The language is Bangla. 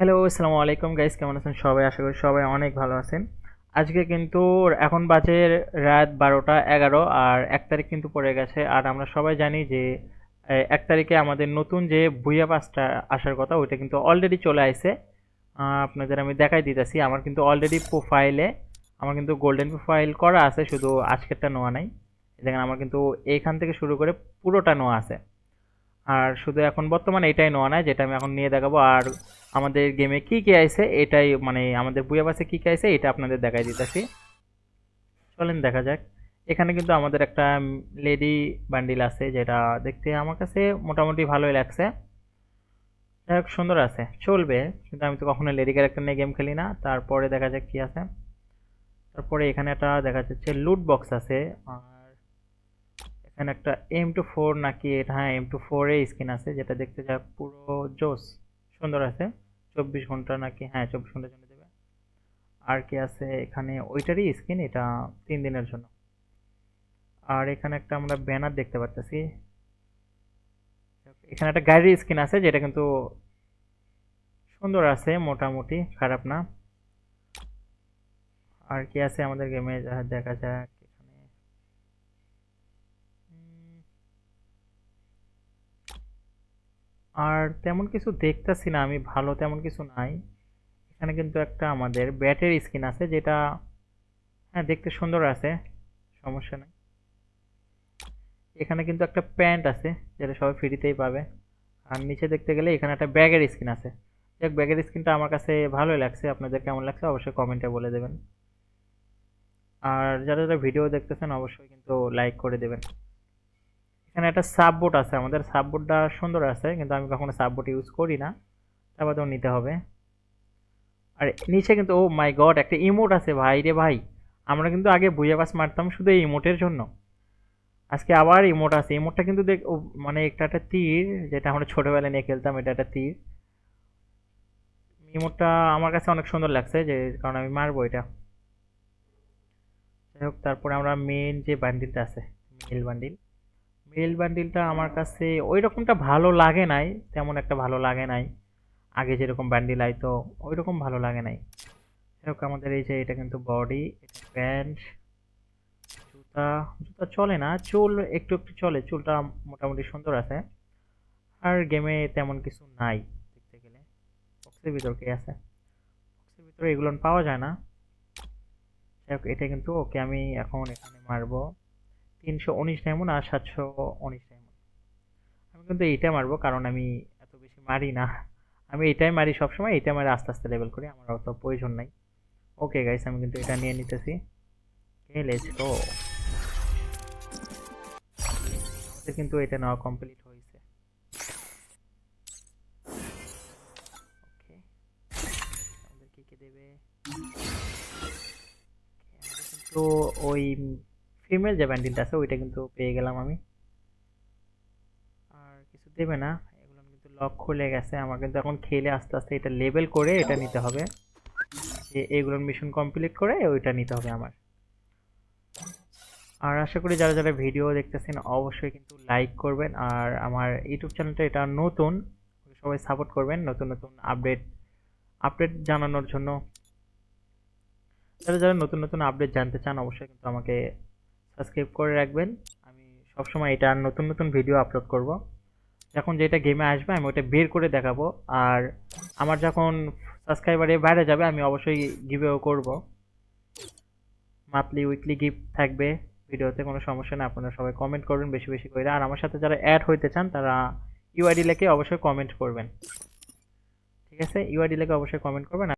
হ্যালো, আসসালামু আলাইকুম গাইস, কেমন আছেন সবাই? আশা করি সবাই অনেক ভালো আছেন। আজকে কিন্তু এখন বাজে রাত 12টা 11 আর 1 তারিখ কিন্তু পড়ে গেছে। আর আমরা সবাই জানি যে 1 তারিখে আমাদের নতুন যে ভুইয়া পাসটা আসার কথা ওইটা কিন্তু অলরেডি চলে আইছে। আপনাদের আমি দেখাই দিতেছি। আমার কিন্তু অলরেডি প্রোফাইলে আমার কিন্তু গোল্ডেন প্রোফাইল করা আছে, শুধু আজকেরটা নেওয়া নাই। দেখেন আমার কিন্তু এইখান থেকে শুরু করে পুরোটা নেওয়া আছে। আর শুধু এখন বর্তমানে এটাই নেওয়া নাই, যেটা আমি এখন নিয়ে দেখাবো। আর আমাদের গেমে কি কি আইছে এটাই, মানে আমাদের বুয়া বাসে কি কি আইছে এটা আপনাদের দেখাই দিতেছি। চলেন দেখা যাক। এখানে কিন্তু আমাদের একটা লেডি বান্ডিল আছে, যেটা দেখতে আমার কাছে মোটামুটি ভালোই লাগছে। যাই হোক, সুন্দর আছে, চলবে। কিন্তু আমি তো কখনো লেডি ক্যারেক্টার নিয়ে গেম খেলি না। তারপরে দেখা যাক কি আছে। তারপরে এখানে একটা দেখা যাচ্ছে লুট বক্স আছে। আর এখানে একটা M24 নাকি এটা, হ্যাঁ M24 এর স্কিন আছে, যেটা দেখতে যা পুরো জোস, সুন্দর আছে। 24 ঘন্টা নাকি, হ্যাঁ 24 ঘন্টার জন্য দেবে। আর কি আছে এখানে, ওইটারই স্কিন, এটা 3 দিনের জন্য। আর এখানে একটা আমরা ব্যানার দেখতে পাচ্ছি। এখানে একটা গাড়ির স্কিন আছে, যেটা কিন্তু সুন্দর আছে, মোটামুটি খারাপ না। আর কি আছে আমাদের গেমে দেখা যাক এখানে। উম, আর তেমন কিছু দেখতেছি না আমি, ভালো তেমন কিছু নাই। এখানে কিন্তু একটা আমাদের ব্যাটের স্কিন আছে, যেটা হ্যাঁ দেখতে সুন্দর আছে, সমস্যা নাই। এখানে কিন্তু একটা প্যান্ট আছে, যেটা সবাই ফ্রিতেই পাবে। আর নিচে দেখতে গেলে এখানে একটা ব্যাগের স্কিন আছে। দেখ, ব্যাগের স্কিনটা আমার কাছে ভালোই লাগছে, আপনাদের কেমন লাগছে অবশ্যই কমেন্টে বলে দেবেন। আর যারা যারা ভিডিও দেখতেছেন অবশ্যই কিন্তু লাইক করে দেবেন। এখানে একটা সাববোট আছে, আমাদের সাববোটটা সুন্দর আছে, কিন্তু আমি কখনো সাববোট ইউজ করি না। তারপর তো নিতে হবে। আর নিচে কিন্তু ও মাই গড, একটা ইমোট আছে ভাই রে ভাই। আমরা কিন্তু আগে বুইয়া পাস মারতাম শুধু এই ইমোটের জন্য। আজকে আবার ইমোট আছে, ইমোটটা কিন্তু দেখ মানে একটা তীর, যেটা আমরা ছোটবেলায় নিয়ে খেলতাম, এটা একটা তীর। ইমোটটা আমার কাছে অনেক সুন্দর লাগছে, যে কারণ আমি মারবো এটা। যাই হোক, তারপরে আমরা মেন যে বান্ডিলটা আছে, মেল বান্ডিল, মেল বান্ডিলটা আমার কাছে ওই রকমটা ভালো লাগে নাই, তেমন একটা ভালো লাগে নাই। আগে যেরকম বান্ডিল আইতো ওই রকম ভালো লাগে নাই। যাই হোক, আমাদের এই যে এটা কিন্তু বডি, এটা প্যান্ট, জুতা। জুতা চলে না, চুল একটু একটু চলে, চুলটা মোটামুটি সুন্দর আছে। আর গেমে তেমন কিছু নাই দেখতে গেলে। বক্সের ভিতর কি আছে? বক্সের ভিতরে এগুলো পাওয়া যায় না। যাই হোক, এটা কিন্তু ওকে, আমি এখন এখানে মারবো 319 ডায়মন্ড আর 719 ডায়মন্ড। আমি কিন্তু এইটা মারবো, কারণ আমি এত বেশি মারি না। আমি এটাই মারি সবসময়, এইটা মারি আস্তে আস্তে লেভেল করি, আমার অত প্রয়োজন নাই। ওকে গাইস, আমি কিন্তু এটা নিয়ে নিতেছি। Let's go. আমাদের কিন্তু এটা নেওয়া কমপ্লিট হয়েছে। ওকে, আমাদের কি কি দেবে? আমাদের কিন্তু ওই ফিমেল যে ব্যান্ডিলটা আছে ওইটা কিন্তু পেয়ে গেলাম আমি। আর কিছু দেবে না। এগুলো কিন্তু লক খুলে গেছে, আমার কিন্তু এখন খেলে আস্তে আস্তে এটা লেভেল করে এটা নিতে হবে। এগুলোর মিশন কমপ্লিট করে ওইটা নিতে হবে আমার। আর আশা করি যারা যারা ভিডিও দেখতেছেন অবশ্যই কিন্তু লাইক করবেন। আর আমার ইউটিউব চ্যানেলটা এটা নতুন, সবাই সাপোর্ট করবেন নতুন নতুন আপডেট আপডেট জানানোর জন্য। যারা যারা নতুন নতুন আপডেট জানতে চান অবশ্যই কিন্তু আমাকে সাবস্ক্রাইব করে রাখবেন। আমি সবসময় এটা নতুন নতুন ভিডিও আপলোড করব। যখন যেটা গেমে আসবে আমি ওটা বের করে দেখাবো। আর আমার যখন সাবস্ক্রাইবারে বাইরে যাবে আমি অবশ্যই গিভেও করব। মান্থলি উইকলি গিফট থাকবে ভিডিওতে, কোনো সমস্যা নেই। আপনারা সবাই কমেন্ট করবেন বেশি বেশি করে। আর আমার সাথে যারা অ্যাড হইতে চান তারা ইউআইডি লিখে অবশ্যই কমেন্ট করবেন। ঠিক আছে, ইউআইডি লিখে অবশ্যই কমেন্ট করবেন।